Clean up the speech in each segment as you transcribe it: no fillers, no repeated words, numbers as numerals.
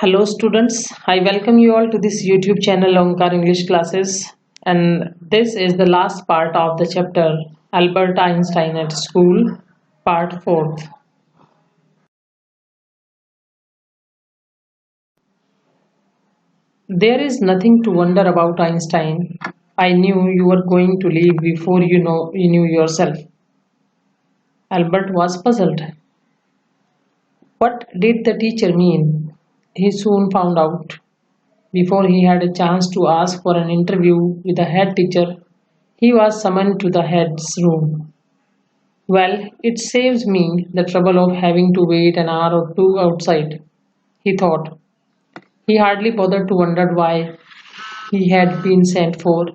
Hello students, I welcome you all to this YouTube channel Omkar English classes, and this is the last part of the chapter Albert Einstein at School, part 4th. There is nothing to wonder about Einstein. I knew you were going to leave before you knew yourself. Albert was puzzled. What did the teacher mean? He soon found out. Before he had a chance to ask for an interview with the head teacher, he was summoned to the head's room. Well, it saves me the trouble of having to wait an hour or two outside, he thought. He hardly bothered to wonder why he had been sent for,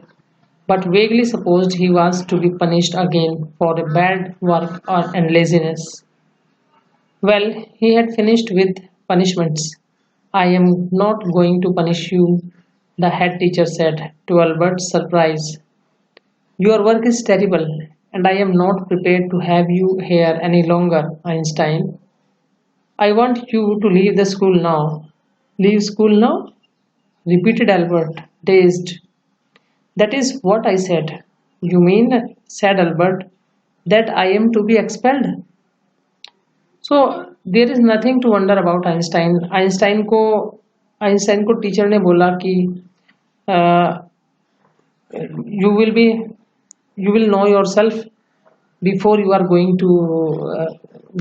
but vaguely supposed he was to be punished again for a bad work and laziness. Well, he had finished with punishments. I am not going to punish you, the head teacher said, to Albert's surprise. Your work is terrible, and I am not prepared to have you here any longer, Einstein. I want you to leave the school now. Leave school now? Repeated Albert, dazed. That is what I said. You mean, said Albert, that I am to be expelled? So there is nothing to wonder about Einstein. Einstein को teacher ने बोला कि you will be you will know yourself before you are going to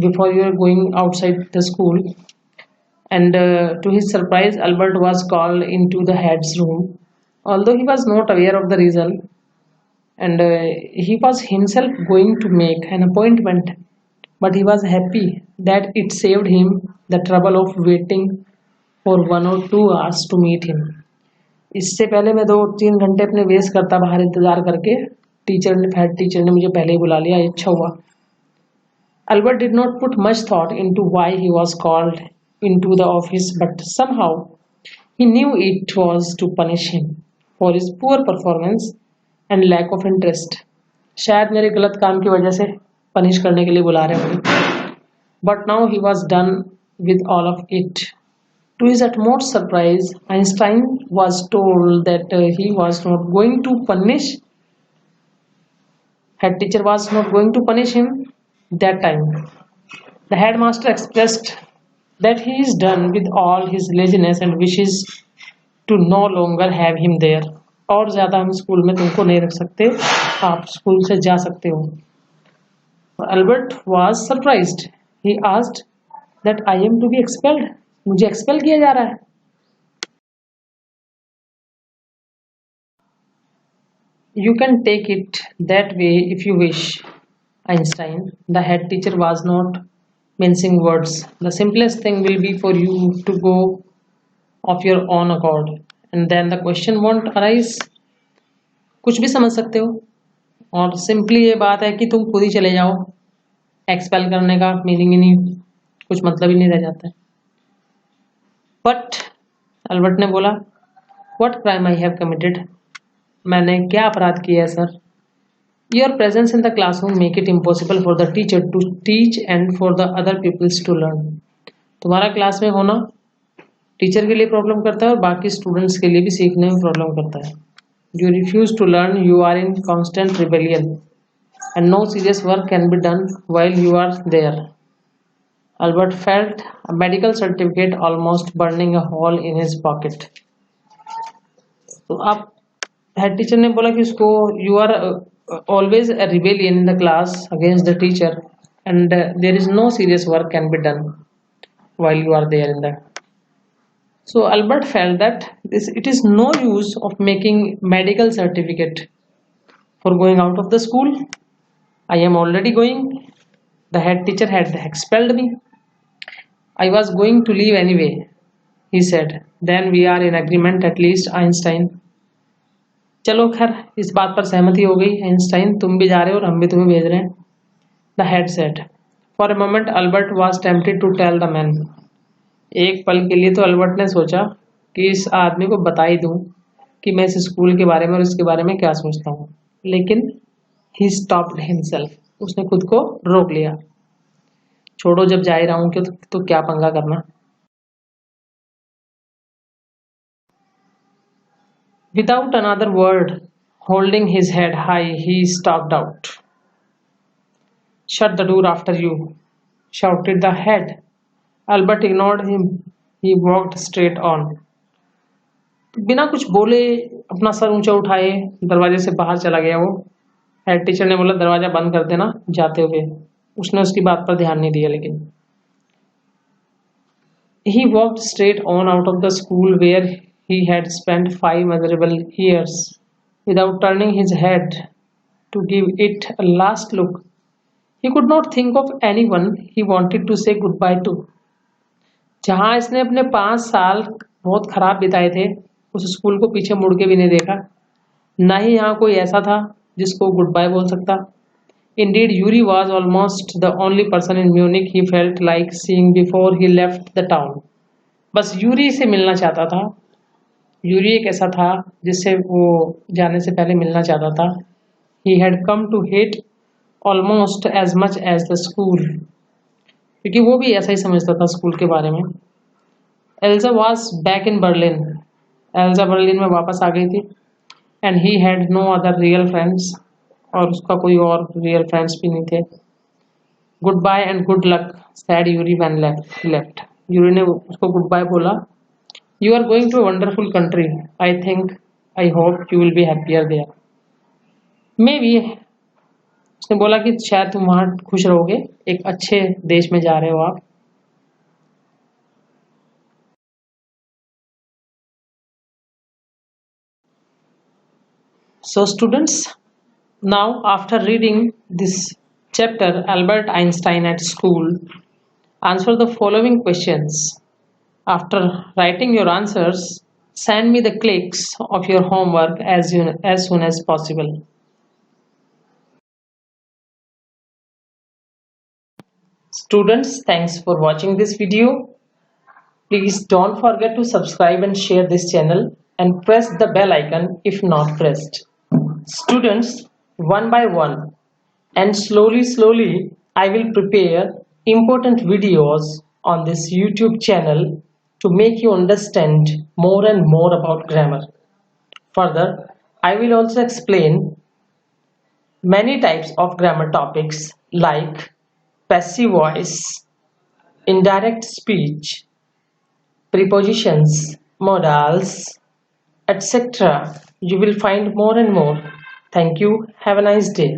before you are going outside the school. And to his surprise, Albert was called into the head's room, although he was not aware of the reason, and he was himself going to make an appointment, but he was happy that it saved him the trouble of waiting for 1 or 2 hours to meet him. इससे पहले मैं 2-3 घंटे अपने waste करता बाहर इंतजार करके, head teacher ने मुझे पहले ही बुला लिया, अच्छा हुआ. Albert did not put much thought into why he was called into the office, but somehow he knew it was to punish him for his poor performance and lack of interest. शायद मेरे गलत काम की वजह से punish करने के लिए बुला रहे होंगे. But now he was done with all of it. To his utmost surprise, Einstein was told that he was not going to punish. Head teacher was not going to punish him that time. The headmaster expressed that he is done with all his laziness and wishes to no longer have him there. और ज़्यादा हम school में तुमको नहीं रख सकते, आप school से जा सकते हो. Albert was surprised. He asked that I am to be expelled. मुझे एक्सपेल किया जा रहा है. You can take it that way if you wish, Einstein. The head teacher was not mincing words. The simplest thing will be for you to go of your own accord, and then the question won't arise. कुछ भी समझ सकते हो, और simply ये बात है कि तुम खुद ही चले जाओ. एक्सपेल करने का मीनिंग ही नहीं, कुछ मतलब ही नहीं रह जाता है. बट अल्बर्ट ने बोला, what crime I have committed? मैंने क्या अपराध किया है sir? Your presence in the classroom make it impossible for the teacher to teach and for the other peoples to learn. तुम्हारा क्लास में होना टीचर के लिए प्रॉब्लम करता है और बाकी स्टूडेंट्स के लिए भी सीखने में प्रॉब्लम करता है. You refuse to learn, you are in constant rebellion, and no serious work can be done while you are there. Albert felt a medical certificate almost burning a hole in his pocket. तो आप head teacher ने बोला कि उसको you are always a rebellion in the class against the teacher, and there is no serious work can be done while you are there in the. So Albert felt that it is no use of making medical certificate for going out of the school. I am already going. The head teacher had expelled me. I was going to leave anyway, he said. Then we are in agreement at least, Einstein. चलो खैर इस बात पर सहमति हो गई Einstein, तुम भी जा रहे हो और हम भी तुम्हें भेज रहे हैं. The head said. For a moment Albert was tempted to tell the man. एक पल के लिए तो अल्बर्ट ने सोचा कि इस आदमी को बता ही दूं कि मैं इस स्कूल के बारे में और इसके बारे में क्या सोचता हूँ, लेकिन he stopped himself. उसने खुद को रोक लिया. छोड़ो, जब जा ही रहा हूँ तो क्या पंगा करना. Without another word, holding his head high, he stalked out. Shut the door after you, shouted the head. Albert ignored him. He walked straight on. बिना कुछ बोले अपना सर ऊंचा उठाए दरवाजे से बाहर चला गया वो। हेड टीचर ने बोला दरवाजा बंद कर देना जाते हुए। उसने उसकी बात पर ध्यान नहीं दिया लेकिन he walked straight on out of the school where he had spent 5 miserable years without turning his head to give it a last look. He could not think of anyone he wanted to say goodbye to. जहाँ इसने अपने 5 साल बहुत खराब बिताए थे उस school को पीछे मुड़ के भी नहीं देखा, ना ही यहाँ कोई ऐसा था जिसको गुड बाय बोल सकता। Indeed, Yuri was almost the only person in Munich he felt like seeing before he left the town. बस यूरी से मिलना चाहता था। यूरी एक ऐसा था जिससे वो जाने से पहले मिलना चाहता था। He had come to hate almost as much as the school. क्योंकि वो भी ऐसा ही समझता था स्कूल के बारे में। Elsa was back in Berlin. Elsa Berlin में वापस आ गई थी। And he had no other real friends, और उसका कोई और रियल फ्रेंड्स भी नहीं थे। Goodbye and good luck said Yuri van left. यूरी ने उसको गुड बाय बोला। You are going to a wonderful country, I think I hope you will be happier there. Maybe, उसने बोला कि शायद तुम वहाँ खुश रहोगे, एक अच्छे देश में जा रहे हो आप। So students, now after reading this chapter Albert Einstein at School, answer the following questions. After writing your answers, send me the clips of your homework as soon as possible. Students, thanks for watching this video. Please don't forget to subscribe and share this channel and press the bell icon if not pressed. Students, one by one and slowly I will prepare important videos on this YouTube channel to make you understand more and more about grammar. Further, I will also explain many types of grammar topics like passive voice, indirect speech, prepositions, modals, etc. You will find more and more. Thank you. Have a nice day.